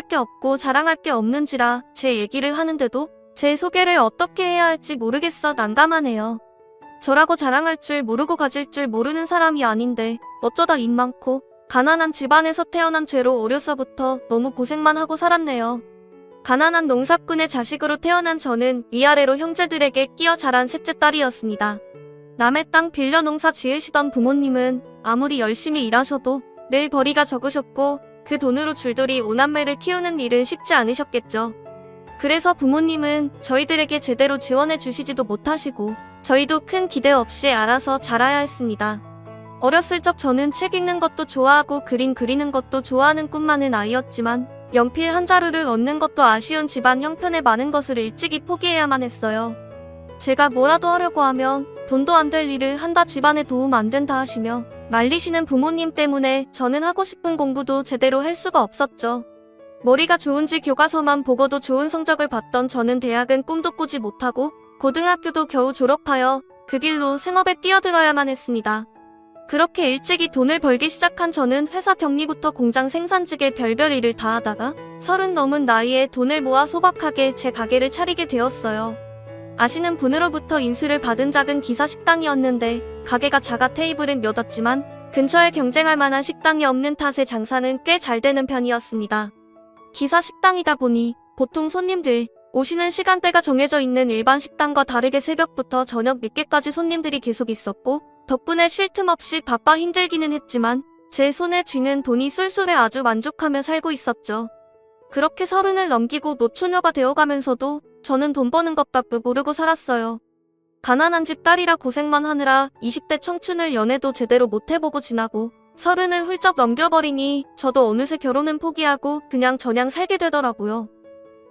게 없고 자랑할 게 없는지라 제 얘기를 하는데도 제 소개를 어떻게 해야 할지 모르겠어 난감하네요. 저라고 자랑할 줄 모르고 가질 줄 모르는 사람이 아닌데 어쩌다 입 많고 가난한 집안에서 태어난 죄로 어려서부터 너무 고생만 하고 살았네요. 가난한 농사꾼의 자식으로 태어난 저는 위아래로 형제들에게 끼어 자란 셋째 딸이었습니다. 남의 땅 빌려 농사 지으시던 부모님은 아무리 열심히 일하셔도 늘 벌이가 적으셨고 그 돈으로 줄돌이 5남매를 키우는 일은 쉽지 않으셨겠죠. 그래서 부모님은 저희들에게 제대로 지원해 주시지도 못하시고 저희도 큰 기대 없이 알아서 자라야 했습니다. 어렸을 적 저는 책 읽는 것도 좋아하고 그림 그리는 것도 좋아하는 꿈 많은 아이였지만 연필 한 자루를 얻는 것도 아쉬운 집안 형편에 많은 것을 일찍이 포기해야만 했어요. 제가 뭐라도 하려고 하면 돈도 안 될 일을 한다 집안에 도움 안 된다 하시며 말리시는 부모님 때문에 저는 하고 싶은 공부도 제대로 할 수가 없었죠. 머리가 좋은지 교과서만 보고도 좋은 성적을 받던 저는 대학은 꿈도 꾸지 못하고 고등학교도 겨우 졸업하여 그 길로 생업에 뛰어들어야만 했습니다. 그렇게 일찍이 돈을 벌기 시작한 저는 회사 격리부터 공장 생산직에 별별 일을 다 하다가 30 넘은 나이에 돈을 모아 소박하게 제 가게를 차리게 되었어요. 아시는 분으로부터 인수를 받은 작은 기사 식당이었는데 가게가 작아 테이블은 몇 없지만 근처에 경쟁할 만한 식당이 없는 탓에 장사는 꽤 잘 되는 편이었습니다. 기사 식당이다 보니 보통 손님들 오시는 시간대가 정해져 있는 일반 식당과 다르게 새벽부터 저녁 늦게까지 손님들이 계속 있었고 덕분에 쉴 틈 없이 바빠 힘들기는 했지만 제 손에 쥐는 돈이 쏠쏠해 아주 만족하며 살고 있었죠. 그렇게 30을 넘기고 노처녀가 되어가면서도 저는 돈 버는 것밖에 모르고 살았어요. 가난한 집 딸이라 고생만 하느라 20대 청춘을 연애도 제대로 못 해보고 지나고 30을 훌쩍 넘겨버리니 저도 어느새 결혼은 포기하고 그냥 저냥 살게 되더라고요.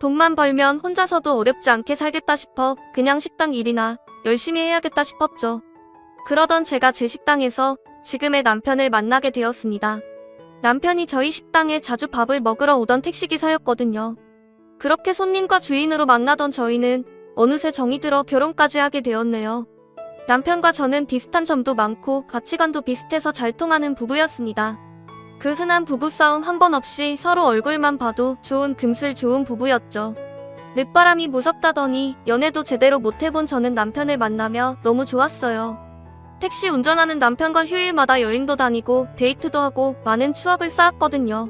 돈만 벌면 혼자서도 어렵지 않게 살겠다 싶어 그냥 식당 일이나 열심히 해야겠다 싶었죠. 그러던 제가 제 식당에서 지금의 남편을 만나게 되었습니다. 남편이 저희 식당에 자주 밥을 먹으러 오던 택시기사였거든요. 그렇게 손님과 주인으로 만나던 저희는 어느새 정이 들어 결혼까지 하게 되었네요. 남편과 저는 비슷한 점도 많고 가치관도 비슷해서 잘 통하는 부부였습니다. 그 흔한 부부싸움 한 번 없이 서로 얼굴만 봐도 좋은 금슬 좋은 부부였죠. 늦바람이 무섭다더니 연애도 제대로 못 해본 저는 남편을 만나며 너무 좋았어요. 택시 운전하는 남편과 휴일마다 여행도 다니고 데이트도 하고 많은 추억을 쌓았거든요.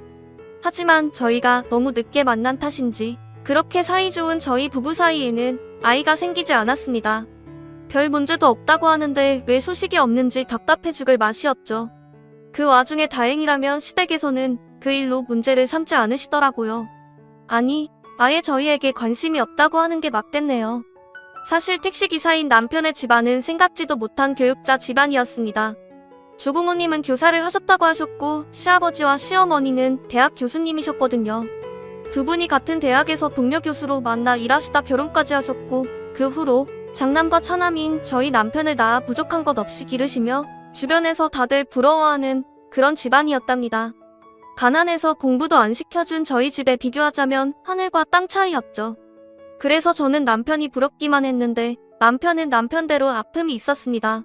하지만 저희가 너무 늦게 만난 탓인지 그렇게 사이좋은 저희 부부 사이에는 아이가 생기지 않았습니다. 별 문제도 없다고 하는데 왜 소식이 없는지 답답해 죽을 맛이었죠. 그 와중에 다행이라면 시댁에서는 그 일로 문제를 삼지 않으시더라고요. 아니, 아예 저희에게 관심이 없다고 하는 게 맞겠네요. 사실 택시기사인 남편의 집안은 생각지도 못한 교육자 집안이었습니다. 조부모님은 교사를 하셨다고 하셨고 시아버지와 시어머니는 대학 교수님이셨거든요. 두 분이 같은 대학에서 동료 교수로 만나 일하시다 결혼까지 하셨고 그 후로 장남과 차남인 저희 남편을 낳아 부족한 것 없이 기르시며 주변에서 다들 부러워하는 그런 집안이었답니다. 가난해서 공부도 안 시켜준 저희 집에 비교하자면 하늘과 땅 차이였죠. 그래서 저는 남편이 부럽기만 했는데 남편은 남편대로 아픔이 있었습니다.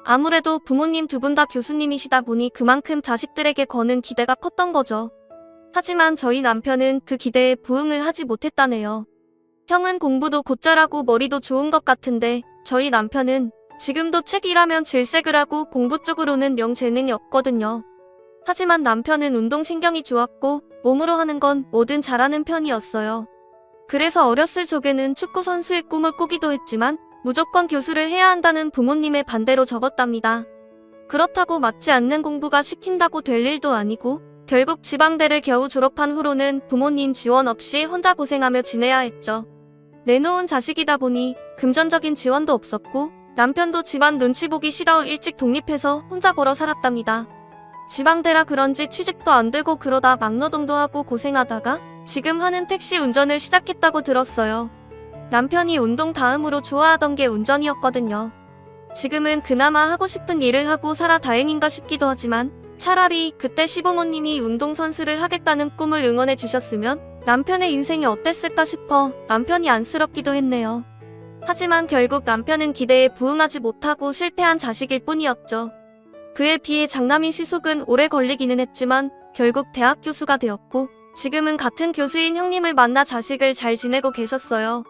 아무래도 부모님 두 분 다 교수님이시다 보니 그만큼 자식들에게 거는 기대가 컸던 거죠. 하지만 저희 남편은 그 기대에 부응을 하지 못했다네요. 형은 공부도 곧잘하고 머리도 좋은 것 같은데 저희 남편은 지금도 책 일하면 질색을 하고 공부 쪽으로는 영 재능이 없거든요. 하지만 남편은 운동신경이 좋았고 몸으로 하는 건 뭐든 잘하는 편이었어요. 그래서 어렸을 적에는 축구 선수의 꿈을 꾸기도 했지만 무조건 교수를 해야 한다는 부모님의 반대로 접었답니다. 그렇다고 맞지 않는 공부가 시킨다고 될 일도 아니고 결국 지방대를 겨우 졸업한 후로는 부모님 지원 없이 혼자 고생하며 지내야 했죠. 내놓은 자식이다 보니 금전적인 지원도 없었고 남편도 집안 눈치 보기 싫어 일찍 독립해서 혼자 벌어 살았답니다. 지방대라 그런지 취직도 안 되고 그러다 막노동도 하고 고생하다가 지금 하는 택시 운전을 시작했다고 들었어요. 남편이 운동 다음으로 좋아하던 게 운전이었거든요. 지금은 그나마 하고 싶은 일을 하고 살아 다행인가 싶기도 하지만 차라리 그때 시부모님이 운동선수를 하겠다는 꿈을 응원해 주셨으면 남편의 인생이 어땠을까 싶어 남편이 안쓰럽기도 했네요. 하지만 결국 남편은 기대에 부응하지 못하고 실패한 자식일 뿐이었죠. 그에 비해 장남인 시숙은 오래 걸리기는 했지만 결국 대학 교수가 되었고 지금은 같은 교수인 형님을 만나 자식을 잘 지내고 계셨어요.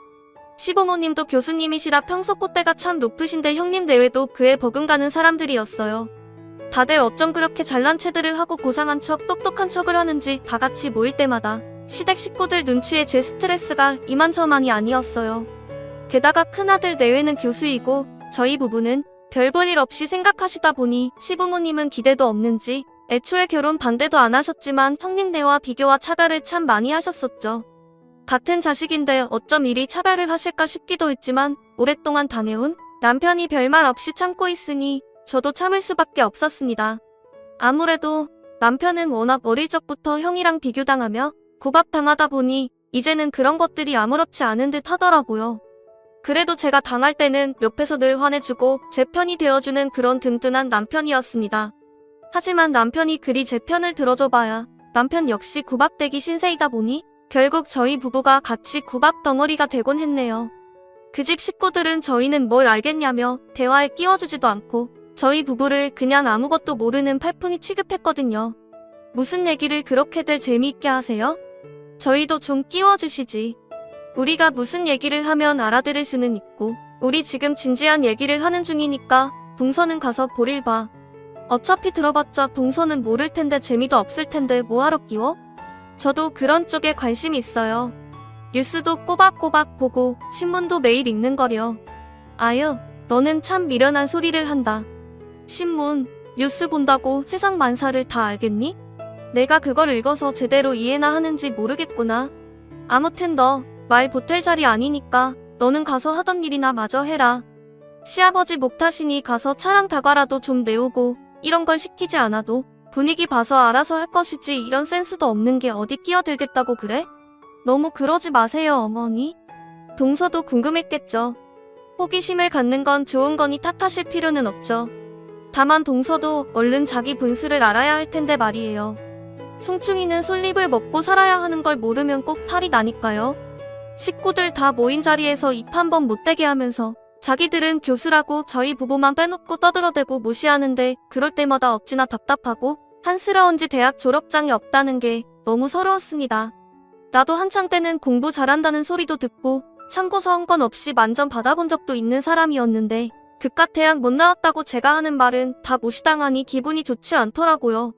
시부모님도 교수님이시라 평소 콧대가 참 높으신데 형님 내외도 그에 버금가는 사람들이었어요. 다들 어쩜 그렇게 잘난 체들을 하고 고상한 척 똑똑한 척을 하는지 다 같이 모일 때마다 시댁 식구들 눈치에 제 스트레스가 이만저만이 아니었어요. 게다가 큰아들 내외는 교수이고 저희 부부는 별 볼 일 없이 생각하시다 보니 시부모님은 기대도 없는지 애초에 결혼 반대도 안 하셨지만 형님네와 비교와 차별을 참 많이 하셨었죠. 같은 자식인데 어쩜 이리 차별을 하실까 싶기도 했지만 오랫동안 다녀온 남편이 별말 없이 참고 있으니 저도 참을 수밖에 없었습니다. 아무래도 남편은 워낙 어릴 적부터 형이랑 비교당하며 구박당하다 보니 이제는 그런 것들이 아무렇지 않은 듯 하더라고요. 그래도 제가 당할 때는 옆에서 늘 화내주고 제 편이 되어주는 그런 든든한 남편이었습니다. 하지만 남편이 그리 제 편을 들어줘봐야 남편 역시 구박대기 신세이다 보니 결국 저희 부부가 같이 구박 덩어리가 되곤 했네요. 그 집 식구들은 저희는 뭘 알겠냐며 대화에 끼워주지도 않고 저희 부부를 그냥 아무것도 모르는 팔푼이 취급했거든요. 무슨 얘기를 그렇게들 재미있게 하세요? 저희도 좀 끼워주시지. 우리가 무슨 얘기를 하면 알아들을 수는 있고 우리 지금 진지한 얘기를 하는 중이니까 동서는 가서 볼일 봐. 어차피 들어봤자 동서는 모를 텐데 재미도 없을 텐데 뭐하러 끼워? 저도 그런 쪽에 관심이 있어요. 뉴스도 꼬박꼬박 보고 신문도 매일 읽는 거려. 아유, 너는 참 미련한 소리를 한다. 신문, 뉴스 본다고 세상 만사를 다 알겠니? 내가 그걸 읽어서 제대로 이해나 하는지 모르겠구나. 아무튼 너 말 보탤 자리 아니니까 너는 가서 하던 일이나 마저 해라. 시아버지 목 타시니 가서 차랑 다과라도 좀 내오고 이런 걸 시키지 않아도 분위기 봐서 알아서 할 것이지 이런 센스도 없는 게 어디 끼어들겠다고 그래? 너무 그러지 마세요 어머니. 동서도 궁금했겠죠. 호기심을 갖는 건 좋은 거니 탓하실 필요는 없죠. 다만 동서도 얼른 자기 분수를 알아야 할 텐데 말이에요. 송충이는 솔잎을 먹고 살아야 하는 걸 모르면 꼭 탈이 나니까요. 식구들 다 모인 자리에서 입 한 번 못 대게 하면서 자기들은 교수라고 저희 부부만 빼놓고 떠들어대고 무시하는데 그럴 때마다 어찌나 답답하고 한스러운지 대학 졸업장이 없다는 게 너무 서러웠습니다. 나도 한창 때는 공부 잘한다는 소리도 듣고 참고서 한 건 없이 만점 받아본 적도 있는 사람이었는데 그깟 대학 못 나왔다고 제가 하는 말은 다 무시당하니 기분이 좋지 않더라고요.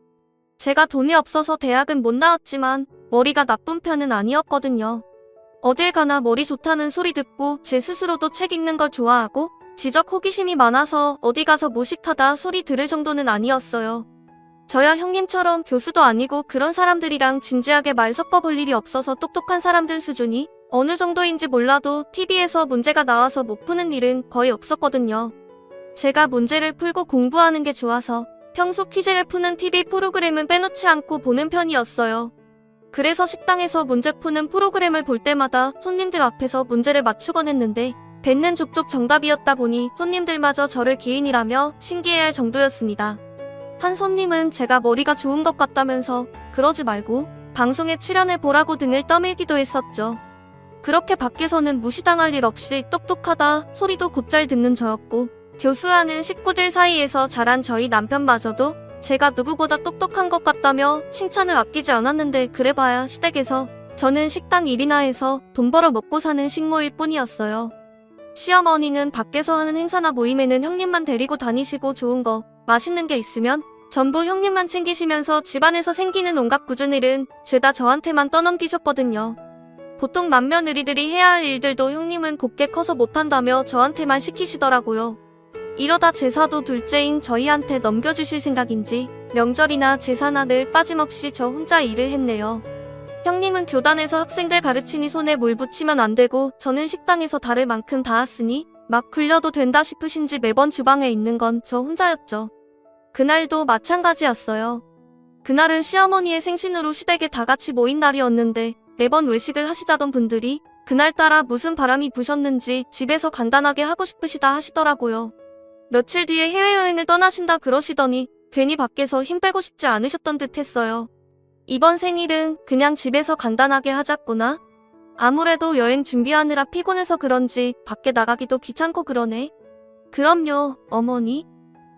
제가 돈이 없어서 대학은 못 나왔지만 머리가 나쁜 편은 아니었거든요. 어딜 가나 머리 좋다는 소리 듣고 제 스스로도 책 읽는 걸 좋아하고 지적 호기심이 많아서 어디 가서 무식하다 소리 들을 정도는 아니었어요. 저야 형님처럼 교수도 아니고 그런 사람들이랑 진지하게 말 섞어볼 일이 없어서 똑똑한 사람들 수준이 어느 정도인지 몰라도 TV에서 문제가 나와서 못 푸는 일은 거의 없었거든요. 제가 문제를 풀고 공부하는 게 좋아서 평소 퀴즈를 푸는 TV 프로그램은 빼놓지 않고 보는 편이었어요. 그래서 식당에서 문제 푸는 프로그램을 볼 때마다 손님들 앞에서 문제를 맞추곤 했는데 뱉는 족족 정답이었다 보니 손님들마저 저를 기인이라며 신기해할 정도였습니다. 한 손님은 제가 머리가 좋은 것 같다면서 그러지 말고 방송에 출연해 보라고 등을 떠밀기도 했었죠. 그렇게 밖에서는 무시당할 일 없이 똑똑하다 소리도 곧잘 듣는 저였고 교수하는 식구들 사이에서 자란 저희 남편마저도 제가 누구보다 똑똑한 것 같다며 칭찬을 아끼지 않았는데 그래봐야 시댁에서 저는 식당 일이나 해서 돈 벌어 먹고 사는 식모일 뿐이었어요. 시어머니는 밖에서 하는 행사나 모임에는 형님만 데리고 다니시고 좋은 거, 맛있는 게 있으면 전부 형님만 챙기시면서 집안에서 생기는 온갖 꾸준 일은 죄다 저한테만 떠넘기셨거든요. 보통 맏며느리들이 해야 할 일들도 형님은 곱게 커서 못한다며 저한테만 시키시더라고요. 이러다 제사도 둘째인 저희한테 넘겨주실 생각인지 명절이나 제사나 늘 빠짐없이 저 혼자 일을 했네요. 형님은 교단에서 학생들 가르치니 손에 물 붙이면 안 되고 저는 식당에서 다를 만큼 닿았으니 막 굴려도 된다 싶으신지 매번 주방에 있는 건 저 혼자였죠. 그날도 마찬가지였어요. 그날은 시어머니의 생신으로 시댁에 다 같이 모인 날이었는데 매번 외식을 하시자던 분들이 그날따라 무슨 바람이 부셨는지 집에서 간단하게 하고 싶으시다 하시더라고요. 며칠 뒤에 해외여행을 떠나신다 그러시더니 괜히 밖에서 힘 빼고 싶지 않으셨던 듯 했어요. 이번 생일은 그냥 집에서 간단하게 하자꾸나? 아무래도 여행 준비하느라 피곤해서 그런지 밖에 나가기도 귀찮고 그러네. 그럼요, 어머니.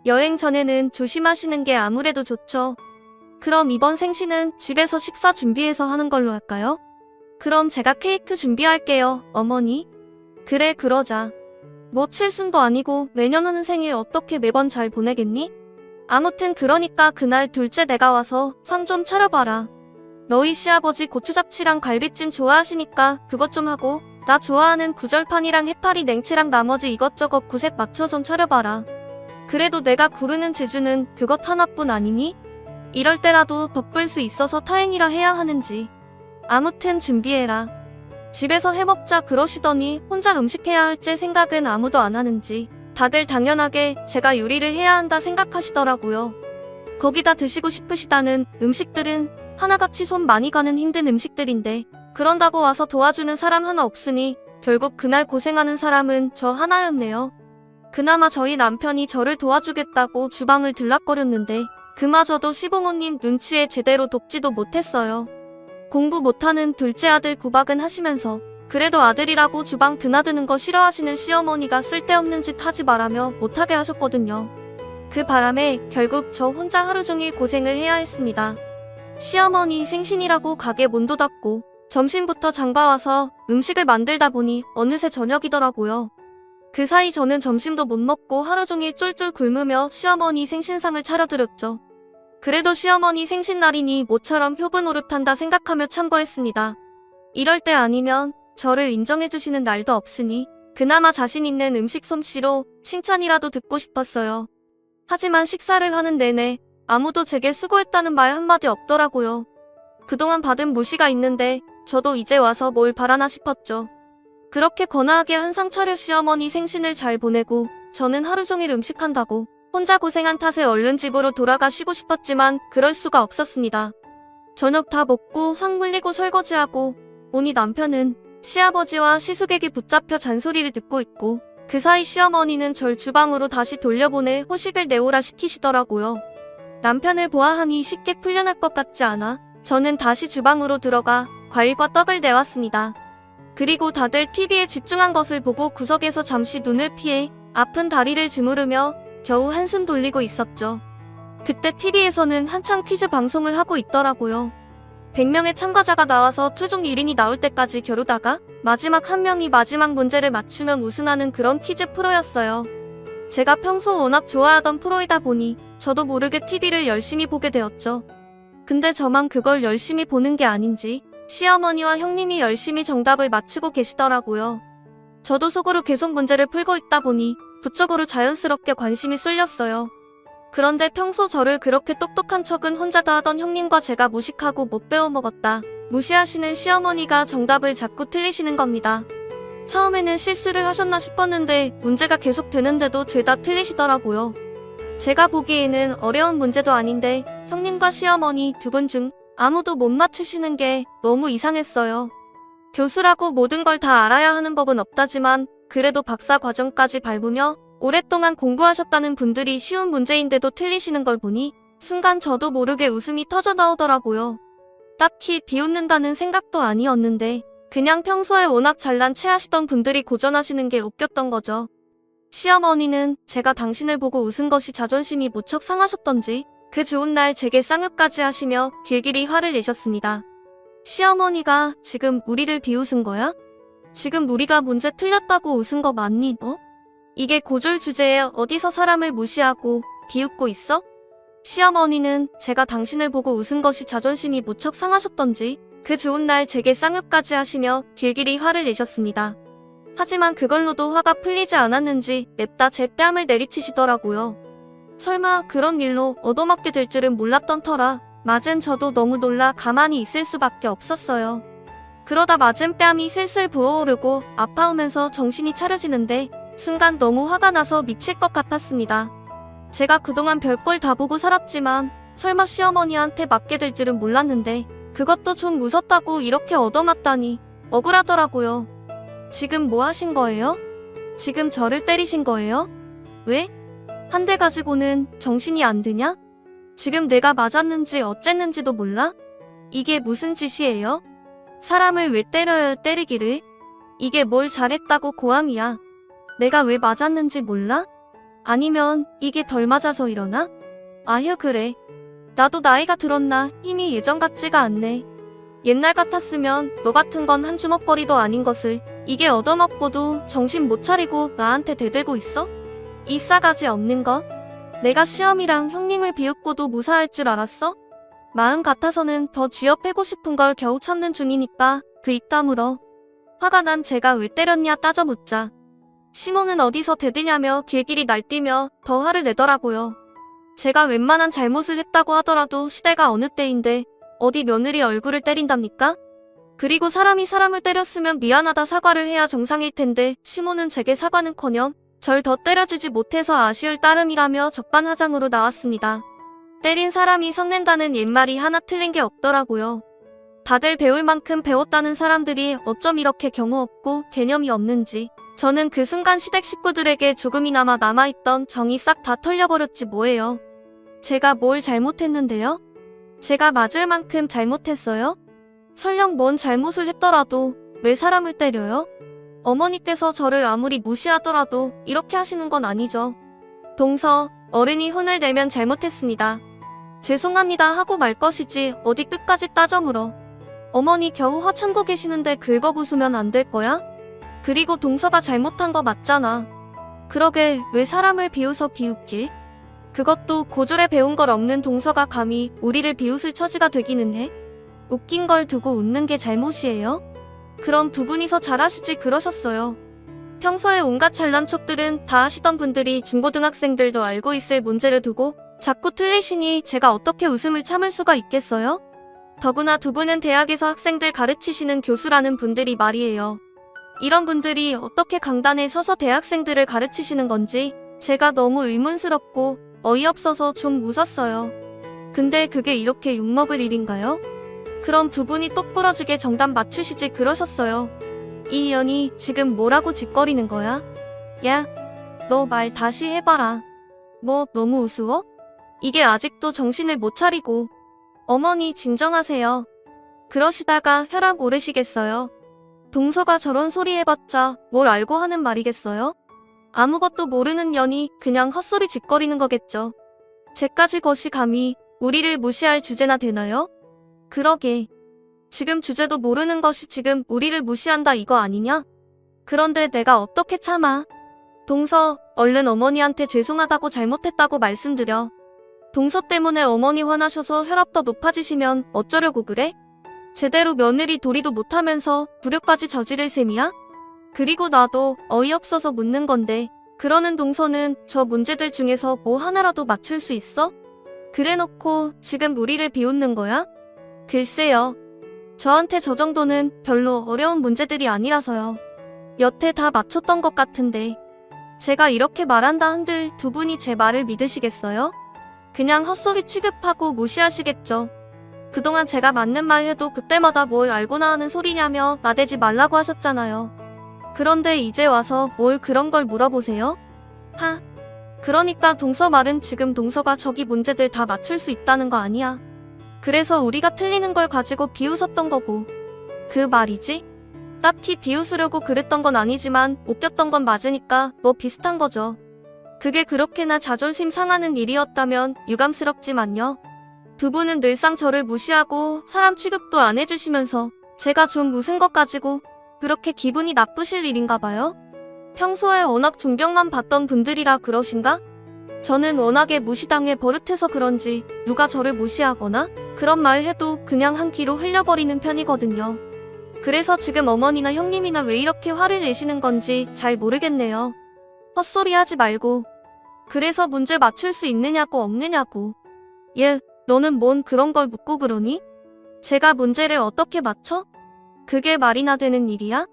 여행 전에는 조심하시는 게 아무래도 좋죠. 그럼 이번 생신은 집에서 식사 준비해서 하는 걸로 할까요? 그럼 제가 케이크 준비할게요, 어머니. 그래, 그러자. 뭐 칠순도 아니고 매년 하는 생일 어떻게 매번 잘 보내겠니? 아무튼 그러니까 그날 둘째 내가 와서 상 좀 차려봐라. 너희 시아버지 고추잡치랑 갈비찜 좋아하시니까 그것 좀 하고 나 좋아하는 구절판이랑 해파리 냉채랑 나머지 이것저것 구색 맞춰 좀 차려봐라. 그래도 내가 고르는 재주는 그것 하나뿐 아니니? 이럴 때라도 덕볼 수 있어서 다행이라 해야 하는지. 아무튼 준비해라. 집에서 해먹자 그러시더니 혼자 음식해야 할지 생각은 아무도 안 하는지 다들 당연하게 제가 요리를 해야 한다 생각하시더라고요. 거기다 드시고 싶으시다는 음식들은 하나같이 손 많이 가는 힘든 음식들인데 그런다고 와서 도와주는 사람 하나 없으니 결국 그날 고생하는 사람은 저 하나였네요. 그나마 저희 남편이 저를 도와주겠다고 주방을 들락거렸는데 그마저도 시부모님 눈치에 제대로 돕지도 못했어요. 공부 못하는 둘째 아들 구박은 하시면서 그래도 아들이라고 주방 드나드는 거 싫어하시는 시어머니가 쓸데없는 짓 하지 말라며 못하게 하셨거든요. 그 바람에 결국 저 혼자 하루 종일 고생을 해야 했습니다. 시어머니 생신이라고 가게 문도 닫고 점심부터 장봐와서 음식을 만들다 보니 어느새 저녁이더라고요. 그 사이 저는 점심도 못 먹고 하루 종일 쫄쫄 굶으며 시어머니 생신상을 차려드렸죠. 그래도 시어머니 생신날이니 모처럼 효부 노릇한다 생각하며 참고했습니다. 이럴 때 아니면 저를 인정해주시는 날도 없으니 그나마 자신 있는 음식 솜씨로 칭찬이라도 듣고 싶었어요. 하지만 식사를 하는 내내 아무도 제게 수고했다는 말 한마디 없더라고요. 그동안 받은 무시가 있는데 저도 이제 와서 뭘 바라나 싶었죠. 그렇게 거나하게 한상 차려 시어머니 생신을 잘 보내고 저는 하루 종일 음식한다고 혼자 고생한 탓에 얼른 집으로 돌아가 쉬고 싶었지만 그럴 수가 없었습니다. 저녁 다 먹고 상 물리고 설거지하고 오니 남편은 시아버지와 시숙에게 붙잡혀 잔소리를 듣고 있고 그 사이 시어머니는 절 주방으로 다시 돌려보내 후식을 내오라 시키시더라고요. 남편을 보아하니 쉽게 풀려날 것 같지 않아 저는 다시 주방으로 들어가 과일과 떡을 내왔습니다. 그리고 다들 TV에 집중한 것을 보고 구석에서 잠시 눈을 피해 아픈 다리를 주무르며 겨우 한숨 돌리고 있었죠. 그때 TV에서는 한창 퀴즈 방송을 하고 있더라고요. 100명의 참가자가 나와서 최종 1인이 나올 때까지 겨루다가 마지막 한 명이 마지막 문제를 맞추면 우승하는 그런 퀴즈 프로였어요. 제가 평소 워낙 좋아하던 프로이다 보니 저도 모르게 TV를 열심히 보게 되었죠. 근데 저만 그걸 열심히 보는 게 아닌지 시어머니와 형님이 열심히 정답을 맞추고 계시더라고요. 저도 속으로 계속 문제를 풀고 있다 보니 그쪽으로 자연스럽게 관심이 쏠렸어요. 그런데 평소 저를 그렇게 똑똑한 척은 혼자 다 하던 형님과 제가 무식하고 못 배워먹었다 무시하시는 시어머니가 정답을 자꾸 틀리시는 겁니다. 처음에는 실수를 하셨나 싶었는데 문제가 계속 되는데도 죄다 틀리시더라고요. 제가 보기에는 어려운 문제도 아닌데 형님과 시어머니 두 분 중 아무도 못 맞추시는 게 너무 이상했어요. 교수라고 모든 걸 다 알아야 하는 법은 없다지만 그래도 박사 과정까지 밟으며 오랫동안 공부하셨다는 분들이 쉬운 문제인데도 틀리시는 걸 보니 순간 저도 모르게 웃음이 터져 나오더라고요. 딱히 비웃는다는 생각도 아니었는데 그냥 평소에 워낙 잘난 체 하시던 분들이 고전하시는 게 웃겼던 거죠. 시어머니는 제가 당신을 보고 웃은 것이 자존심이 무척 상하셨던지 그 좋은 날 제게 쌍욕까지 하시며 길길이 화를 내셨습니다. 시어머니가 지금 우리를 비웃은 거야? 지금 우리가 문제 틀렸다고 웃은 거 맞니 너? 이게 고졸 주제에 어디서 사람을 무시하고 비웃고 있어? 시어머니는 제가 당신을 보고 웃은 것이 자존심이 무척 상하셨던지 그 좋은 날 제게 쌍욕까지 하시며 길길이 화를 내셨습니다. 하지만 그걸로도 화가 풀리지 않았는지 냅다 제 뺨을 내리치시더라고요. 설마 그런 일로 얻어맞게 될 줄은 몰랐던 터라 맞은 저도 너무 놀라 가만히 있을 수밖에 없었어요. 그러다 맞은 뺨이 슬슬 부어오르고 아파오면서 정신이 차려지는데 순간 너무 화가 나서 미칠 것 같았습니다. 제가 그동안 별걸 다 보고 살았지만 설마 시어머니한테 맞게 될 줄은 몰랐는데 그것도 좀 무섭다고 이렇게 얻어맞다니 억울하더라고요. 지금 뭐 하신 거예요? 지금 저를 때리신 거예요? 왜? 한 대 가지고는 정신이 안 드냐? 지금 내가 맞았는지 어쨌는지도 몰라? 이게 무슨 짓이에요? 사람을 왜 때려요 때리기를? 이게 뭘 잘했다고 고함이야. 내가 왜 맞았는지 몰라? 아니면 이게 덜 맞아서 이러나? 아휴 그래. 나도 나이가 들었나 힘이 예전 같지가 않네. 옛날 같았으면 너 같은 건 한 주먹거리도 아닌 것을 이게 얻어먹고도 정신 못 차리고 나한테 대들고 있어? 이 싸가지 없는 것? 내가 시험이랑 형님을 비웃고도 무사할 줄 알았어? 마음 같아서는 더 쥐어 패고 싶은 걸 겨우 참는 중이니까 그 입 다물어. 화가 난 제가 왜 때렸냐 따져 묻자. 시모는 어디서 대드냐며 길길이 날뛰며 더 화를 내더라고요. 제가 웬만한 잘못을 했다고 하더라도 시대가 어느 때인데 어디 며느리 얼굴을 때린답니까? 그리고 사람이 사람을 때렸으면 미안하다 사과를 해야 정상일 텐데 시모는 제게 사과는커녕 절 더 때려주지 못해서 아쉬울 따름이라며 적반하장으로 나왔습니다. 때린 사람이 성낸다는 옛말이 하나 틀린 게 없더라고요. 다들 배울 만큼 배웠다는 사람들이 어쩜 이렇게 경우 없고 개념이 없는지 저는 그 순간 시댁 식구들에게 조금이나마 남아있던 정이 싹 다 털려버렸지 뭐예요. 제가 뭘 잘못했는데요? 제가 맞을 만큼 잘못했어요? 설령 뭔 잘못을 했더라도 왜 사람을 때려요? 어머니께서 저를 아무리 무시하더라도 이렇게 하시는 건 아니죠. 동서, 어른이 혼을 내면 잘못했습니다. 죄송합니다 하고 말 것이지 어디 끝까지 따져 물어. 어머니 겨우 화 참고 계시는데 긁어부수면 안 될 거야? 그리고 동서가 잘못한 거 맞잖아. 그러게 왜 사람을 비웃어 비웃길? 그것도 고졸에 배운 걸 없는 동서가 감히 우리를 비웃을 처지가 되기는 해? 웃긴 걸 두고 웃는 게 잘못이에요? 그럼 두 분이서 잘하시지 그러셨어요. 평소에 온갖 잘난 척들은 다 하시던 분들이 중고등학생들도 알고 있을 문제를 두고 자꾸 틀리시니 제가 어떻게 웃음을 참을 수가 있겠어요? 더구나 두 분은 대학에서 학생들 가르치시는 교수라는 분들이 말이에요. 이런 분들이 어떻게 강단에 서서 대학생들을 가르치시는 건지 제가 너무 의문스럽고 어이없어서 좀 웃었어요. 근데 그게 이렇게 욕먹을 일인가요? 그럼 두 분이 똑부러지게 정답 맞추시지 그러셨어요. 이 년이 지금 뭐라고 짓거리는 거야? 야, 너 말 다시 해봐라. 뭐 너무 우스워? 이게 아직도 정신을 못 차리고. 어머니 진정하세요. 그러시다가 혈압 오르시겠어요. 동서가 저런 소리 해봤자 뭘 알고 하는 말이겠어요? 아무것도 모르는 년이 그냥 헛소리 짓거리는 거겠죠. 쟤까지 것이 감히 우리를 무시할 주제나 되나요? 그러게. 지금 주제도 모르는 것이 지금 우리를 무시한다 이거 아니냐? 그런데 내가 어떻게 참아? 동서, 얼른 어머니한테 죄송하다고 잘못했다고 말씀드려. 동서 때문에 어머니 화나셔서 혈압 더 높아지시면 어쩌려고 그래? 제대로 며느리 도리도 못하면서 불효까지 저지를 셈이야? 그리고 나도 어이없어서 묻는 건데 그러는 동서는 저 문제들 중에서 뭐 하나라도 맞출 수 있어? 그래놓고 지금 우리를 비웃는 거야? 글쎄요. 저한테 저 정도는 별로 어려운 문제들이 아니라서요. 여태 다 맞췄던 것 같은데 제가 이렇게 말한다 한들 두 분이 제 말을 믿으시겠어요? 그냥 헛소리 취급하고 무시하시겠죠. 그동안 제가 맞는 말 해도 그때마다 뭘 알고나 하는 소리냐며 나대지 말라고 하셨잖아요. 그런데 이제 와서 뭘 그런 걸 물어보세요? 하. 그러니까 동서 말은 지금 동서가 저기 문제들 다 맞출 수 있다는 거 아니야. 그래서 우리가 틀리는 걸 가지고 비웃었던 거고. 그 말이지? 딱히 비웃으려고 그랬던 건 아니지만 웃겼던 건 맞으니까 뭐 비슷한 거죠. 그게 그렇게나 자존심 상하는 일이었다면 유감스럽지만요. 두 분은 늘상 저를 무시하고 사람 취급도 안 해주시면서 제가 좀 웃은 것 가지고 그렇게 기분이 나쁘실 일인가 봐요? 평소에 워낙 존경만 받던 분들이라 그러신가? 저는 워낙에 무시당해 버릇해서 그런지 누가 저를 무시하거나 그런 말 해도 그냥 한 귀로 흘려버리는 편이거든요. 그래서 지금 어머니나 형님이나 왜 이렇게 화를 내시는 건지 잘 모르겠네요. 헛소리 하지 말고. 그래서 문제 맞출 수 있느냐고 없느냐고. 얘, 너는 뭔 그런 걸 묻고 그러니? 제가 문제를 어떻게 맞춰? 그게 말이나 되는 일이야?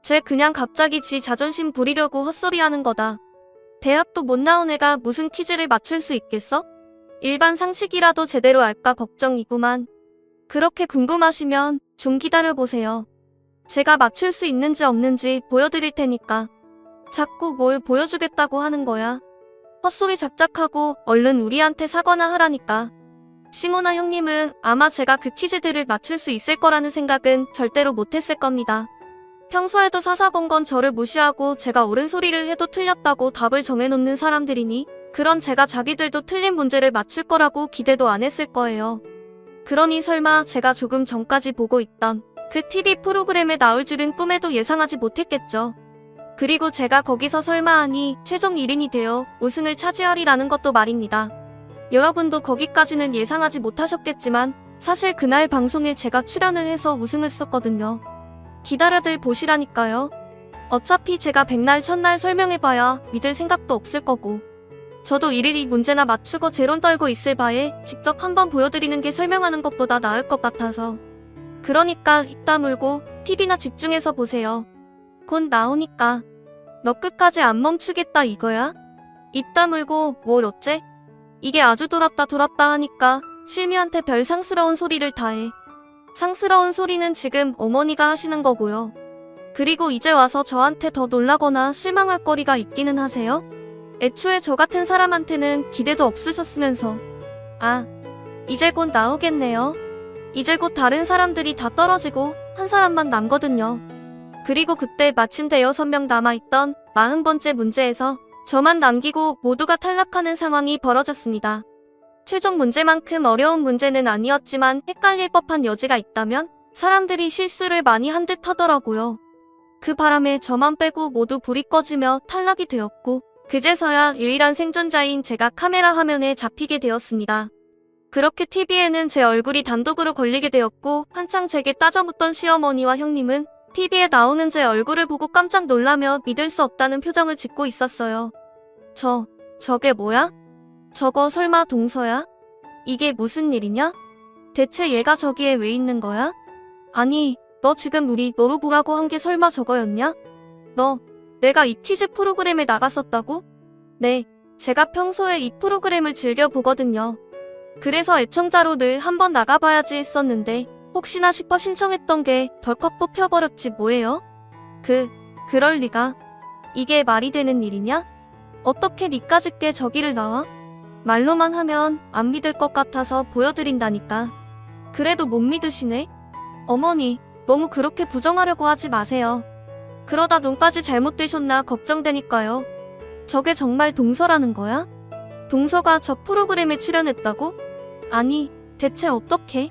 쟤 그냥 갑자기 지 자존심 부리려고 헛소리하는 거다. 대학도 못 나온 애가 무슨 퀴즈를 맞출 수 있겠어? 일반 상식이라도 제대로 알까 걱정이구만. 그렇게 궁금하시면 좀 기다려보세요. 제가 맞출 수 있는지 없는지 보여드릴 테니까. 자꾸 뭘 보여주겠다고 하는 거야. 헛소리 작작하고 얼른 우리한테 사과나 하라니까. 시모나 형님은 아마 제가 그 퀴즈들을 맞출 수 있을 거라는 생각은 절대로 못했을 겁니다. 평소에도 사사건건 저를 무시하고 제가 옳은 소리를 해도 틀렸다고 답을 정해놓는 사람들이니 그런 제가 자기들도 틀린 문제를 맞출 거라고 기대도 안 했을 거예요. 그러니 설마 제가 조금 전까지 보고 있던 그 TV 프로그램에 나올 줄은 꿈에도 예상하지 못했겠죠. 그리고 제가 거기서 설마 하니 최종 1인이 되어 우승을 차지하리라는 것도 말입니다. 여러분도 거기까지는 예상하지 못하셨겠지만 사실 그날 방송에 제가 출연을 해서 우승을 했었거든요. 기다려들 보시라니까요. 어차피 제가 백날 천날 설명해봐야 믿을 생각도 없을 거고 저도 일일이 문제나 맞추고 재론 떨고 있을 바에 직접 한번 보여드리는 게 설명하는 것보다 나을 것 같아서 그러니까 입 다물고 TV나 집중해서 보세요. 곧 나오니까. 너 끝까지 안 멈추겠다 이거야? 입 다물고 뭘 어째? 이게 아주 돌았다 하니까 실미한테 별 상스러운 소리를 다 해. 상스러운 소리는 지금 어머니가 하시는 거고요. 그리고 이제 와서 저한테 더 놀라거나 실망할 거리가 있기는 하세요? 애초에 저 같은 사람한테는 기대도 없으셨으면서. 아, 이제 곧 나오겠네요. 이제 곧 다른 사람들이 다 떨어지고 한 사람만 남거든요. 그리고 그때 마침 대여섯 명 남아있던 40번째 문제에서 저만 남기고 모두가 탈락하는 상황이 벌어졌습니다. 최종 문제만큼 어려운 문제는 아니었지만 헷갈릴 법한 여지가 있다면 사람들이 실수를 많이 한 듯 하더라고요. 그 바람에 저만 빼고 모두 불이 꺼지며 탈락이 되었고 그제서야 유일한 생존자인 제가 카메라 화면에 잡히게 되었습니다. 그렇게 TV에는 제 얼굴이 단독으로 걸리게 되었고 한창 제게 따져묻던 시어머니와 형님은 TV에 나오는 제 얼굴을 보고 깜짝 놀라며 믿을 수 없다는 표정을 짓고 있었어요. 저게 뭐야? 저거 설마 동서야? 이게 무슨 일이냐? 대체 얘가 저기에 왜 있는 거야? 아니, 너 지금 우리 너로 보라고 한 게 설마 저거였냐? 내가 이 퀴즈 프로그램에 나갔었다고? 네, 제가 평소에 이 프로그램을 즐겨 보거든요. 그래서 애청자로 늘 한번 나가봐야지 했었는데 혹시나 싶어 신청했던 게 덜컥 뽑혀버렸지 뭐예요? 그럴 리가. 이게 말이 되는 일이냐? 어떻게 니까짓게 저기를 나와? 말로만 하면 안 믿을 것 같아서 보여드린다니까. 그래도 못 믿으시네? 어머니, 너무 그렇게 부정하려고 하지 마세요. 그러다 눈까지 잘못되셨나 걱정되니까요. 저게 정말 동서라는 거야? 동서가 저 프로그램에 출연했다고? 아니, 대체 어떻게?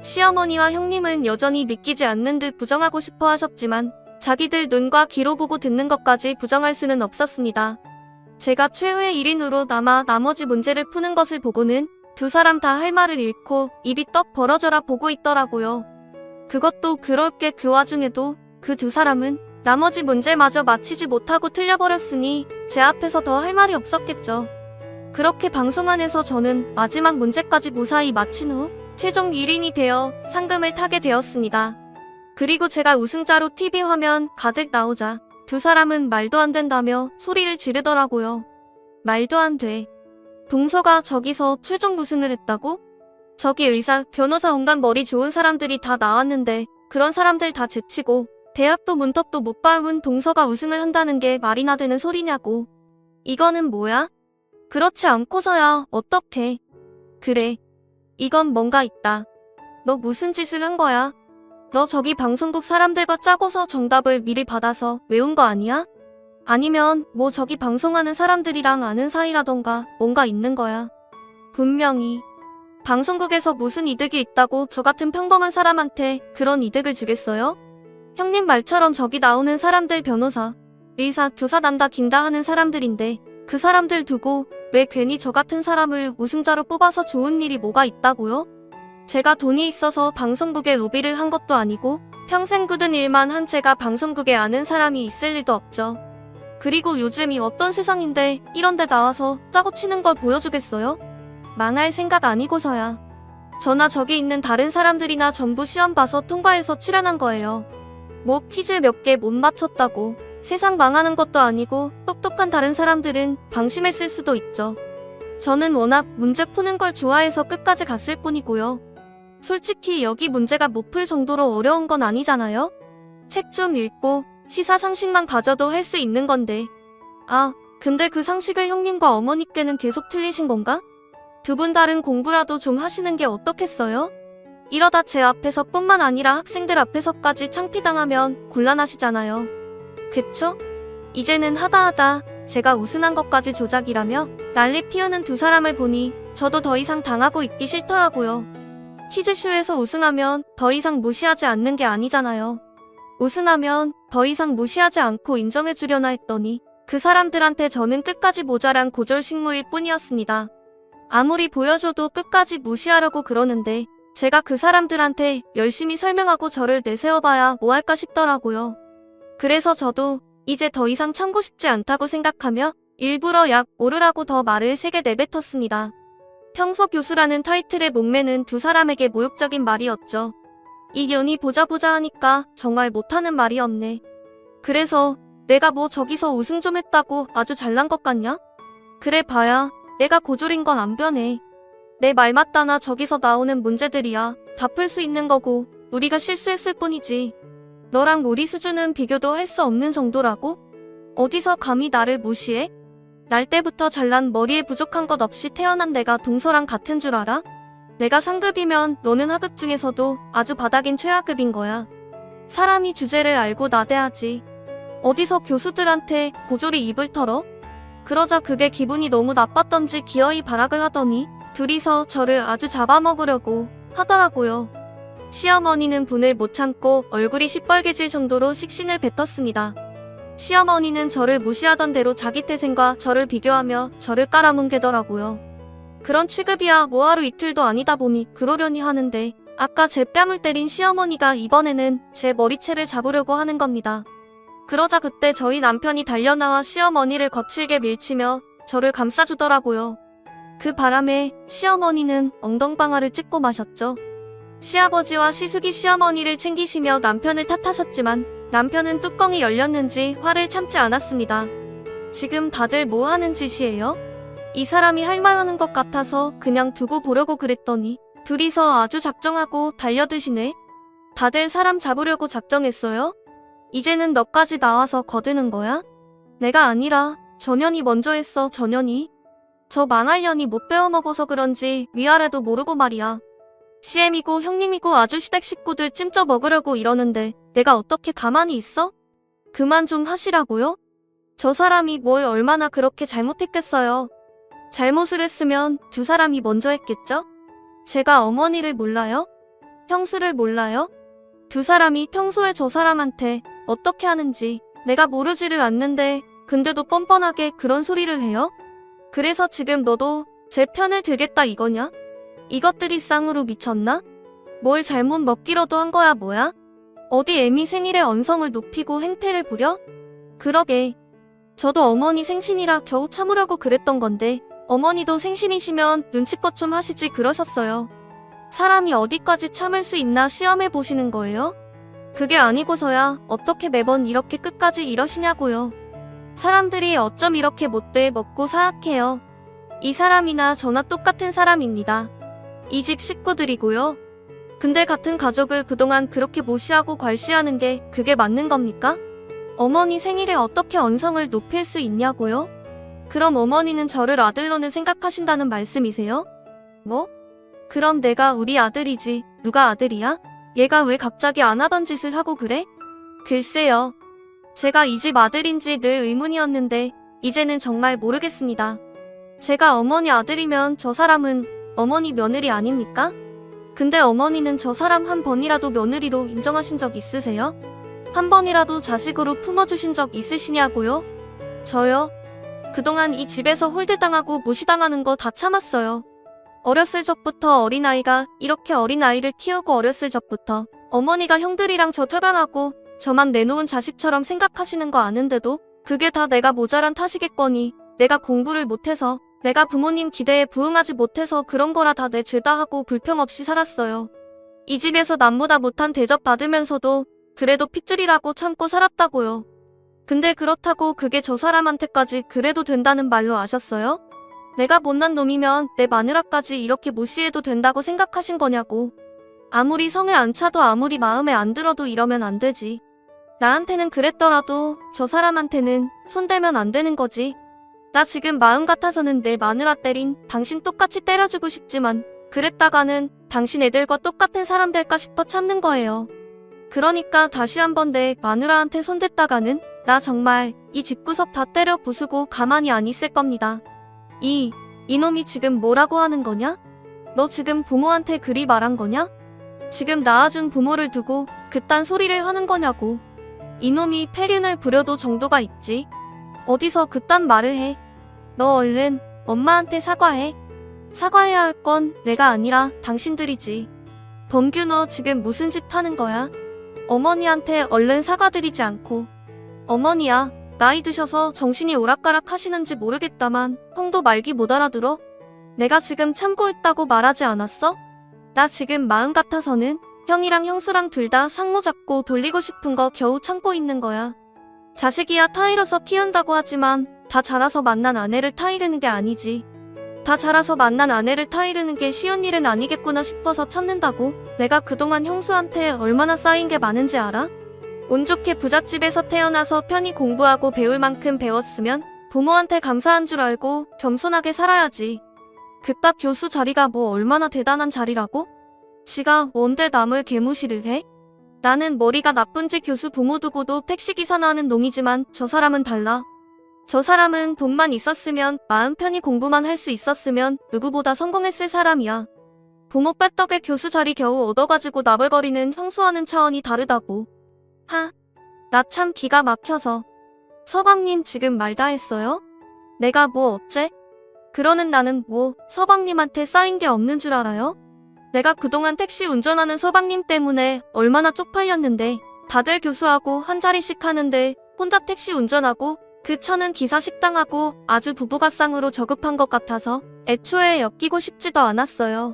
시어머니와 형님은 여전히 믿기지 않는 듯 부정하고 싶어 하셨지만 자기들 눈과 귀로 보고 듣는 것까지 부정할 수는 없었습니다. 제가 최후의 1인으로 남아 나머지 문제를 푸는 것을 보고는 두 사람 다 할 말을 잃고 입이 떡 벌어져라 보고 있더라고요. 그것도 그럴 게 그 와중에도 그 두 사람은 나머지 문제마저 맞히지 못하고 틀려버렸으니 제 앞에서 더 할 말이 없었겠죠. 그렇게 방송 안에서 저는 마지막 문제까지 무사히 마친 후 최종 1인이 되어 상금을 타게 되었습니다. 그리고 제가 우승자로 TV 화면 가득 나오자 두 사람은 말도 안 된다며 소리를 지르더라고요. 말도 안 돼. 동서가 저기서 최종 우승을 했다고? 저기 의사, 변호사 온갖 머리 좋은 사람들이 다 나왔는데 그런 사람들 다 제치고 대학도 문턱도 못 밟은 동서가 우승을 한다는 게 말이나 되는 소리냐고. 이거는 뭐야? 그렇지 않고서야 어떡해. 그래. 이건 뭔가 있다. 너 무슨 짓을 한 거야? 너 저기 방송국 사람들과 짜고서 정답을 미리 받아서 외운 거 아니야? 아니면 뭐 저기 방송하는 사람들이랑 아는 사이라던가 뭔가 있는 거야. 분명히. 방송국에서 무슨 이득이 있다고 저 같은 평범한 사람한테 그런 이득을 주겠어요? 형님 말처럼 저기 나오는 사람들 변호사, 의사, 교사 난다 긴다 하는 사람들인데 그 사람들 두고 왜 괜히 저 같은 사람을 우승자로 뽑아서 좋은 일이 뭐가 있다고요? 제가 돈이 있어서 방송국에 로비를 한 것도 아니고 평생 굳은 일만 한 제가 방송국에 아는 사람이 있을 리도 없죠. 그리고 요즘이 어떤 세상인데 이런 데 나와서 짜고 치는 걸 보여주겠어요? 망할 생각 아니고서야. 저나 저기 있는 다른 사람들이나 전부 시험 봐서 통과해서 출연한 거예요. 뭐 퀴즈 몇 개 못 맞췄다고 세상 망하는 것도 아니고 똑똑한 다른 사람들은 방심했을 수도 있죠. 저는 워낙 문제 푸는 걸 좋아해서 끝까지 갔을 뿐이고요. 솔직히 여기 문제가 못 풀 정도로 어려운 건 아니잖아요? 책 좀 읽고 시사 상식만 가져도 할 수 있는 건데. 아, 근데 그 상식을 형님과 어머니께는 계속 틀리신 건가? 두 분 다른 공부라도 좀 하시는 게 어떻겠어요? 이러다 제 앞에서 뿐만 아니라 학생들 앞에서까지 창피당하면 곤란하시잖아요. 그쵸? 이제는 하다하다 제가 우승한 것까지 조작이라며 난리 피우는 두 사람을 보니 저도 더 이상 당하고 있기 싫더라고요. 퀴즈쇼에서 우승하면 더 이상 무시하지 않는 게 아니잖아요. 우승하면 더 이상 무시하지 않고 인정해주려나 했더니 그 사람들한테 저는 끝까지 모자란 고졸식무일 뿐이었습니다. 아무리 보여줘도 끝까지 무시하려고 그러는데 제가 그 사람들한테 열심히 설명하고 저를 내세워봐야 뭐 할까 싶더라고요. 그래서 저도 이제 더 이상 참고 싶지 않다고 생각하며 일부러 약 오르라고 더 말을 세게 내뱉었습니다. 평소 교수라는 타이틀에 목매는 두 사람에게 모욕적인 말이었죠. 이 년이 보자 하니까 정말 못하는 말이 없네. 그래서 내가 뭐 저기서 우승 좀 했다고 아주 잘난 것 같냐? 그래 봐야 내가 고졸인 건 안 변해. 내 말 맞다나 저기서 나오는 문제들이야 다 풀 수 있는 거고 우리가 실수했을 뿐이지. 너랑 우리 수준은 비교도 할 수 없는 정도라고? 어디서 감히 나를 무시해? 날 때부터 잘난 머리에 부족한 것 없이 태어난 내가 동서랑 같은 줄 알아? 내가 상급이면 너는 하급 중에서도 아주 바닥인 최하급인 거야. 사람이 주제를 알고 나대하지. 어디서 교수들한테 고졸이 입을 털어? 그러자 그게 기분이 너무 나빴던지 기어이 발악을 하더니 둘이서 저를 아주 잡아먹으려고 하더라고요. 시어머니는 분을 못 참고 얼굴이 시뻘개질 정도로 식신을 뱉었습니다. 시어머니는 저를 무시하던 대로 자기 태생과 저를 비교하며 저를 깔아뭉개더라고요. 그런 취급이야 뭐 하루 이틀도 아니다 보니 그러려니 하는데 아까 제 뺨을 때린 시어머니가 이번에는 제 머리채를 잡으려고 하는 겁니다. 그러자 그때 저희 남편이 달려나와 시어머니를 거칠게 밀치며 저를 감싸주더라고요. 그 바람에 시어머니는 엉덩방아를 찝고 마셨죠. 시아버지와 시숙이 시어머니를 챙기시며 남편을 탓하셨지만 남편은 뚜껑이 열렸는지 화를 참지 않았습니다. 지금 다들 뭐 하는 짓이에요? 이 사람이 할 말 하는 것 같아서 그냥 두고 보려고 그랬더니 둘이서 아주 작정하고 달려드시네. 다들 사람 잡으려고 작정했어요? 이제는 너까지 나와서 거드는 거야? 내가 아니라 전현이 먼저 했어. 전현이. 저 망할년이 못 배워먹어서 그런지 위아래도 모르고 말이야. CM이고 형님이고 아주 시댁 식구들 찜쪄 먹으려고 이러는데 내가 어떻게 가만히 있어? 그만 좀 하시라고요? 저 사람이 뭘 얼마나 그렇게 잘못했겠어요. 잘못을 했으면 두 사람이 먼저 했겠죠? 제가 어머니를 몰라요? 형수를 몰라요? 두 사람이 평소에 저 사람한테 어떻게 하는지 내가 모르지를 않는데 근데도 뻔뻔하게 그런 소리를 해요? 그래서 지금 너도 제 편을 들겠다 이거냐? 이것들이 쌍으로 미쳤나? 뭘 잘못 먹기로도 한 거야 뭐야? 어디 애미 생일에 언성을 높이고 행패를 부려? 그러게. 저도 어머니 생신이라 겨우 참으려고 그랬던 건데 어머니도 생신이시면 눈치껏 좀 하시지 그러셨어요. 사람이 어디까지 참을 수 있나 시험해 보시는 거예요? 그게 아니고서야 어떻게 매번 이렇게 끝까지 이러시냐고요. 사람들이 어쩜 이렇게 못돼 먹고 사악해요. 이 사람이나 저나 똑같은 사람입니다. 이 집 식구들이고요. 근데 같은 가족을 그동안 그렇게 무시하고 괄시하는 게 그게 맞는 겁니까? 어머니 생일에 어떻게 언성을 높일 수 있냐고요? 그럼 어머니는 저를 아들로는 생각하신다는 말씀이세요? 뭐? 그럼 내가 우리 아들이지 누가 아들이야? 얘가 왜 갑자기 안 하던 짓을 하고 그래? 글쎄요. 제가 이 집 아들인지 늘 의문이었는데 이제는 정말 모르겠습니다. 제가 어머니 아들이면 저 사람은 어머니 며느리 아닙니까? 근데 어머니는 저 사람 한 번이라도 며느리로 인정하신 적 있으세요? 한 번이라도 자식으로 품어주신 적 있으시냐고요? 저요? 그동안 이 집에서 홀대당하고 무시당하는 거 다 참았어요. 어렸을 적부터 어린아이가 이렇게 어린아이를 키우고 어렸을 적부터 어머니가 형들이랑 저 퇴반하고 저만 내놓은 자식처럼 생각하시는 거 아는데도 그게 다 내가 모자란 탓이겠거니 내가 공부를 못해서 내가 부모님 기대에 부응하지 못해서 그런 거라 다 내 죄다 하고 불평 없이 살았어요. 이 집에서 남보다 못한 대접 받으면서도 그래도 핏줄이라고 참고 살았다고요. 근데 그렇다고 그게 저 사람한테까지 그래도 된다는 말로 아셨어요? 내가 못난 놈이면 내 마누라까지 이렇게 무시해도 된다고 생각하신 거냐고. 아무리 성에 안 차도 아무리 마음에 안 들어도 이러면 안 되지. 나한테는 그랬더라도 저 사람한테는 손대면 안 되는 거지. 나 지금 마음 같아서는 내 마누라 때린 당신 똑같이 때려주고 싶지만 그랬다가는 당신 애들과 똑같은 사람 될까 싶어 참는 거예요. 그러니까 다시 한번 내 마누라한테 손댔다가는 나 정말 이 집구석 다 때려 부수고 가만히 안 있을 겁니다. 이놈이 지금 뭐라고 하는 거냐? 너 지금 부모한테 그리 말한 거냐? 지금 낳아준 부모를 두고 그딴 소리를 하는 거냐고. 이놈이 폐륜을 부려도 정도가 있지. 어디서 그딴 말을 해. 너 얼른 엄마한테 사과해. 사과해야 할 건 내가 아니라 당신들이지. 범규 너 지금 무슨 짓 하는 거야? 어머니한테 얼른 사과드리지 않고. 어머니야, 나이 드셔서 정신이 오락가락 하시는지 모르겠다만 형도 말기 못 알아들어? 내가 지금 참고 있다고 말하지 않았어? 나 지금 마음 같아서는 형이랑 형수랑 둘 다 상모 잡고 돌리고 싶은 거 겨우 참고 있는 거야. 자식이야 타이러서 키운다고 하지만 다 자라서 만난 아내를 타이르는 게 아니지. 다 자라서 만난 아내를 타이르는 게 쉬운 일은 아니겠구나 싶어서 참는다고. 내가 그동안 형수한테 얼마나 쌓인 게 많은지 알아? 운 좋게 부잣집에서 태어나서 편히 공부하고 배울 만큼 배웠으면 부모한테 감사한 줄 알고 겸손하게 살아야지. 그깟 교수 자리가 뭐 얼마나 대단한 자리라고? 지가 뭔데 남을 개무시를 해? 나는 머리가 나쁜지 교수 부모 두고도 택시기사나 하는 놈이지만 저 사람은 달라. 저 사람은 돈만 있었으면 마음 편히 공부만 할 수 있었으면 누구보다 성공했을 사람이야. 부모 뺐덕에 교수 자리 겨우 얻어가지고 나불거리는 형수와는 차원이 다르다고. 나 참 기가 막혀서. 서방님 지금 말 다 했어요? 내가 뭐 어째? 그러는 나는 뭐 서방님한테 쌓인 게 없는 줄 알아요? 내가 그동안 택시 운전하는 서방님 때문에 얼마나 쪽팔렸는데 다들 교수하고 한 자리씩 하는데 혼자 택시 운전하고 그 처는 기사 식당하고 아주 부부가쌍으로 저급한 것 같아서 애초에 엮이고 싶지도 않았어요.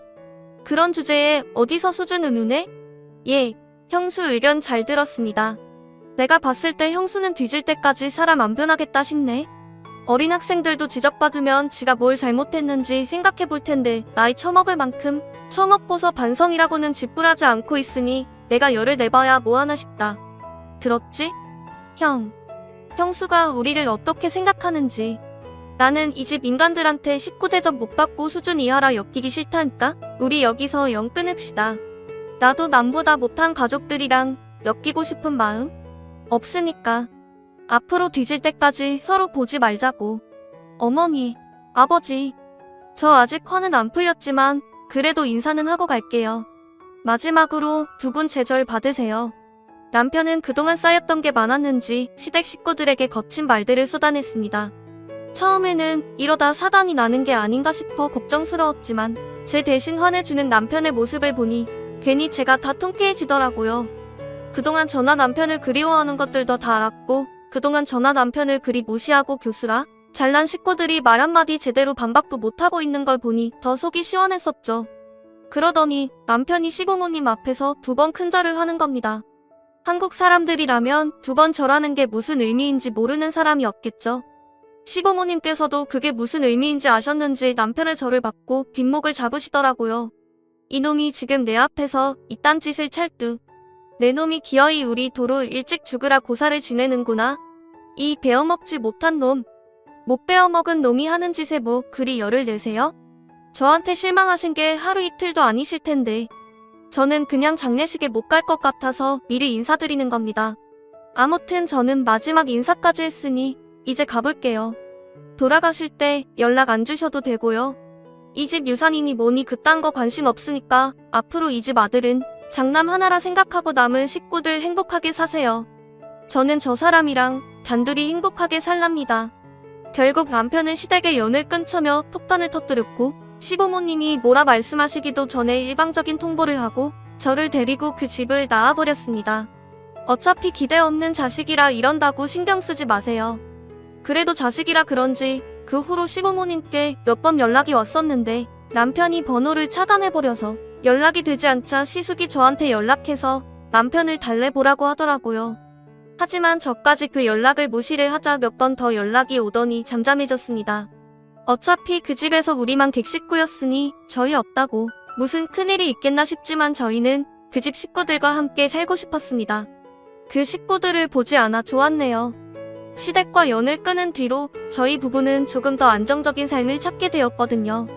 그런 주제에 어디서 수준은 우네? 예, 형수 의견 잘 들었습니다. 내가 봤을 때 형수는 뒤질 때까지 사람 안 변하겠다 싶네. 어린 학생들도 지적받으면 지가 뭘 잘못했는지 생각해 볼 텐데 나이 처먹을 만큼 처먹고서 반성이라고는 짓불하지 않고 있으니 내가 열을 내봐야 뭐하나 싶다. 들었지? 형수가 우리를 어떻게 생각하는지. 나는 이 집 인간들한테 19대접 못 받고 수준 이하라 엮이기 싫다니까? 우리 여기서 영 끊읍시다. 나도 남보다 못한 가족들이랑 엮이고 싶은 마음 없으니까. 앞으로 뒤질 때까지 서로 보지 말자고. 어머니, 아버지, 저 아직 화는 안 풀렸지만 그래도 인사는 하고 갈게요. 마지막으로 두 분 제절 받으세요. 남편은 그동안 쌓였던 게 많았는지 시댁 식구들에게 거친 말들을 쏟아냈습니다. 처음에는 이러다 사단이 나는 게 아닌가 싶어 걱정스러웠지만 제 대신 화내주는 남편의 모습을 보니 괜히 제가 다 통쾌해지더라고요. 그동안 저나 남편을 그리워하는 것들도 다 알았고 그동안 저나 남편을 그리 무시하고 교수라 잘난 식구들이 말 한마디 제대로 반박도 못하고 있는 걸 보니 더 속이 시원했었죠. 그러더니 남편이 시부모님 앞에서 두 번 큰절을 하는 겁니다. 한국 사람들이라면 두 번 절하는 게 무슨 의미인지 모르는 사람이 없겠죠. 시부모님께서도 그게 무슨 의미인지 아셨는지 남편의 절을 받고 뒷목을 잡으시더라고요. 이놈이 지금 내 앞에서 이딴 짓을 찰뚝. 내 놈이 기어이 우리 도로 일찍 죽으라 고사를 지내는구나. 이 베어먹지 못한 놈. 못 베어먹은 놈이 하는 짓에 뭐 그리 열을 내세요? 저한테 실망하신 게 하루 이틀도 아니실 텐데. 저는 그냥 장례식에 못 갈 것 같아서 미리 인사드리는 겁니다. 아무튼 저는 마지막 인사까지 했으니 이제 가볼게요. 돌아가실 때 연락 안 주셔도 되고요. 이 집 유산이니 뭐니 그딴 거 관심 없으니까 앞으로 이 집 아들은 장남 하나라 생각하고 남은 식구들 행복하게 사세요. 저는 저 사람이랑 단둘이 행복하게 살랍니다. 결국 남편은 시댁의 연을 끊쳐며 폭탄을 터뜨렸고 시부모님이 뭐라 말씀하시기도 전에 일방적인 통보를 하고 저를 데리고 그 집을 나와버렸습니다. 어차피 기대 없는 자식이라 이런다고 신경 쓰지 마세요. 그래도 자식이라 그런지 그 후로 시부모님께 몇 번 연락이 왔었는데 남편이 번호를 차단해버려서 연락이 되지 않자 시숙이 저한테 연락해서 남편을 달래보라고 하더라고요. 하지만 저까지 그 연락을 무시를 하자 몇 번 더 연락이 오더니 잠잠해졌습니다. 어차피 그 집에서 우리만 객식구였으니 저희 없다고 무슨 큰일이 있겠나 싶지만 저희는 그 집 식구들과 함께 살고 싶었습니다. 그 식구들을 보지 않아 좋았네요. 시댁과 연을 끊은 뒤로 저희 부부는 조금 더 안정적인 삶을 찾게 되었거든요.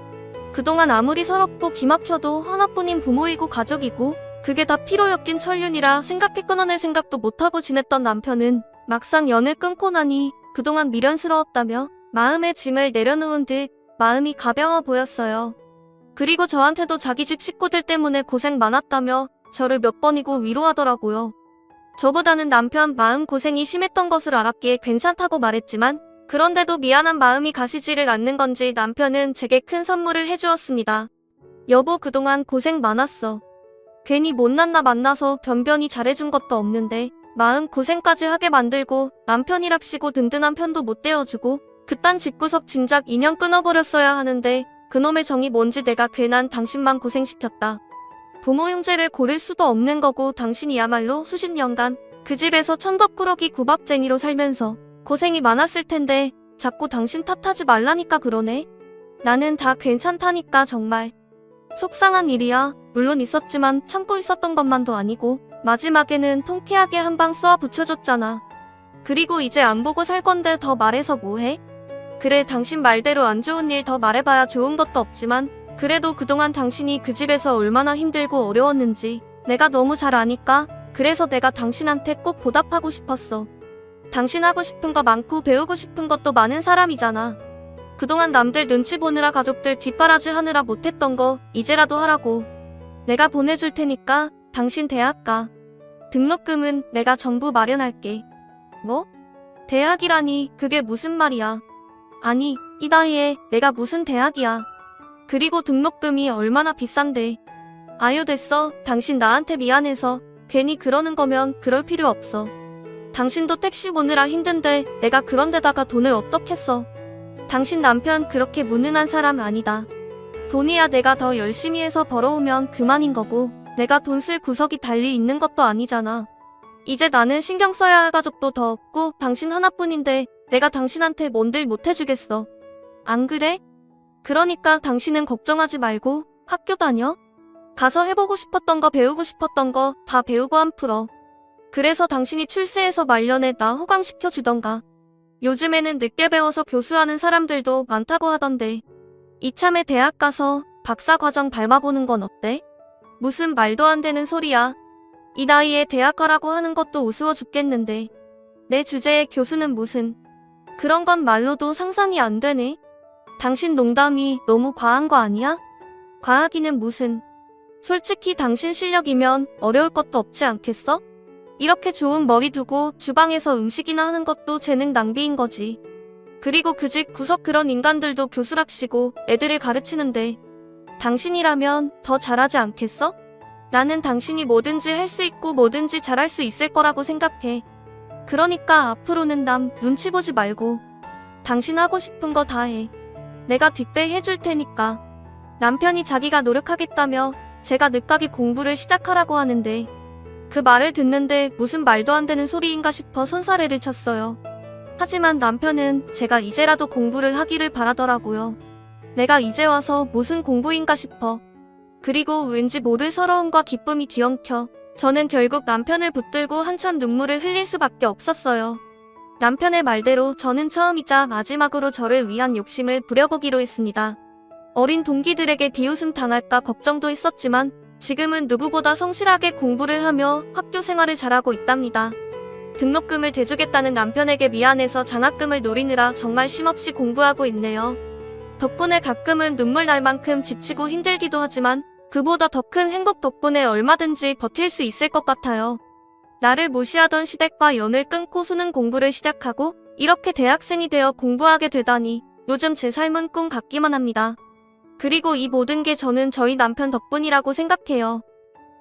그동안 아무리 서럽고 기막혀도 하나뿐인 부모이고 가족이고 그게 다 피로 엮인 천륜이라 생각해 끊어낼 생각도 못하고 지냈던 남편은 막상 연을 끊고 나니 그동안 미련스러웠다며 마음의 짐을 내려놓은 듯 마음이 가벼워 보였어요. 그리고 저한테도 자기 집 식구들 때문에 고생 많았다며 저를 몇 번이고 위로하더라고요. 저보다는 남편 마음고생이 심했던 것을 알았기에 괜찮다고 말했지만 그런데도 미안한 마음이 가시지를 않는 건지 남편은 제게 큰 선물을 해주었습니다. 여보, 그동안 고생 많았어. 괜히 못난 나 만나서 변변히 잘해준 것도 없는데 마음 고생까지 하게 만들고 남편이랍시고 든든한 편도 못 대어주고 그딴 집구석 진작 인연 끊어버렸어야 하는데 그놈의 정이 뭔지 내가 괜한 당신만 고생시켰다. 부모 형제를 고를 수도 없는 거고 당신이야말로 수십 년간 그 집에서 천덕꾸러기 구박쟁이로 살면서 고생이 많았을 텐데 자꾸 당신 탓하지 말라니까 그러네. 나는 다 괜찮다니까 정말. 속상한 일이야. 물론 있었지만 참고 있었던 것만도 아니고 마지막에는 통쾌하게 한 방 쏘아 붙여줬잖아. 그리고 이제 안 보고 살 건데 더 말해서 뭐해? 그래, 당신 말대로 안 좋은 일 더 말해봐야 좋은 것도 없지만 그래도 그동안 당신이 그 집에서 얼마나 힘들고 어려웠는지 내가 너무 잘 아니까 그래서 내가 당신한테 꼭 보답하고 싶었어. 당신 하고 싶은 거 많고 배우고 싶은 것도 많은 사람이잖아. 그동안 남들 눈치 보느라 가족들 뒷바라지 하느라 못했던 거 이제라도 하라고. 내가 보내줄 테니까 당신 대학 가. 등록금은 내가 전부 마련할게. 뭐? 대학이라니 그게 무슨 말이야. 아니, 이 나이에 내가 무슨 대학이야. 그리고 등록금이 얼마나 비싼데. 아유, 됐어. 당신 나한테 미안해서 괜히 그러는 거면 그럴 필요 없어. 당신도 택시 보느라 힘든데 내가 그런 데다가 돈을 어떻게 써. 당신 남편 그렇게 무능한 사람 아니다. 돈이야 내가 더 열심히 해서 벌어오면 그만인 거고 내가 돈 쓸 구석이 달리 있는 것도 아니잖아. 이제 나는 신경 써야 할 가족도 더 없고 당신 하나뿐인데 내가 당신한테 뭔들 못해주겠어. 안 그래? 그러니까 당신은 걱정하지 말고 학교 다녀. 가서 해보고 싶었던 거 배우고 싶었던 거 다 배우고 안 풀어. 그래서 당신이 출세해서 말년에 나 호강시켜주던가. 요즘에는 늦게 배워서 교수하는 사람들도 많다고 하던데 이참에 대학 가서 박사과정 밟아보는 건 어때? 무슨 말도 안 되는 소리야. 이 나이에 대학 가라고 하는 것도 우스워 죽겠는데 내 주제에 교수는 무슨. 그런 건 말로도 상상이 안 되네. 당신 농담이 너무 과한 거 아니야? 과하기는 무슨. 솔직히 당신 실력이면 어려울 것도 없지 않겠어? 이렇게 좋은 머리 두고 주방에서 음식이나 하는 것도 재능 낭비인 거지. 그리고 그 집 구석 그런 인간들도 교수랍시고 애들을 가르치는데 당신이라면 더 잘하지 않겠어? 나는 당신이 뭐든지 할 수 있고 뭐든지 잘할 수 있을 거라고 생각해. 그러니까 앞으로는 남 눈치 보지 말고 당신 하고 싶은 거 다 해. 내가 뒷배 해줄 테니까. 남편이 자기가 노력하겠다며 제가 늦가기 공부를 시작하라고 하는데 그 말을 듣는데 무슨 말도 안 되는 소리인가 싶어 손사래를 쳤어요. 하지만 남편은 제가 이제라도 공부를 하기를 바라더라고요. 내가 이제 와서 무슨 공부인가 싶어. 그리고 왠지 모를 서러움과 기쁨이 뒤엉켜 저는 결국 남편을 붙들고 한참 눈물을 흘릴 수밖에 없었어요. 남편의 말대로 저는 처음이자 마지막으로 저를 위한 욕심을 부려보기로 했습니다. 어린 동기들에게 비웃음 당할까 걱정도 했었지만 지금은 누구보다 성실하게 공부를 하며 학교 생활을 잘하고 있답니다. 등록금을 대주겠다는 남편에게 미안해서 장학금을 노리느라 정말 쉼없이 공부하고 있네요. 덕분에 가끔은 눈물 날 만큼 지치고 힘들기도 하지만 그보다 더 큰 행복 덕분에 얼마든지 버틸 수 있을 것 같아요. 나를 무시하던 시댁과 연을 끊고 수능 공부를 시작하고 이렇게 대학생이 되어 공부하게 되다니 요즘 제 삶은 꿈 같기만 합니다. 그리고 이 모든 게 저는 저희 남편 덕분이라고 생각해요.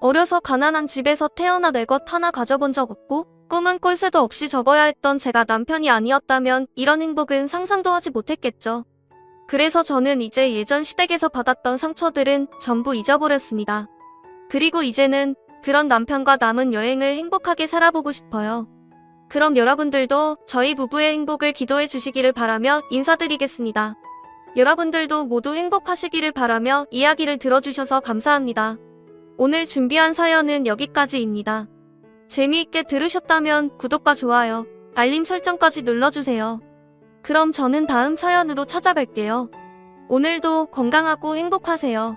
어려서 가난한 집에서 태어나 내 것 하나 가져본 적 없고 꿈은 꼴새도 없이 접어야 했던 제가 남편이 아니었다면 이런 행복은 상상도 하지 못했겠죠. 그래서 저는 이제 예전 시댁에서 받았던 상처들은 전부 잊어버렸습니다. 그리고 이제는 그런 남편과 남은 여행을 행복하게 살아보고 싶어요. 그럼 여러분들도 저희 부부의 행복을 기도해 주시기를 바라며 인사드리겠습니다. 여러분들도 모두 행복하시기를 바라며 이야기를 들어주셔서 감사합니다. 오늘 준비한 사연은 여기까지입니다. 재미있게 들으셨다면 구독과 좋아요, 알림 설정까지 눌러주세요. 그럼 저는 다음 사연으로 찾아뵐게요. 오늘도 건강하고 행복하세요.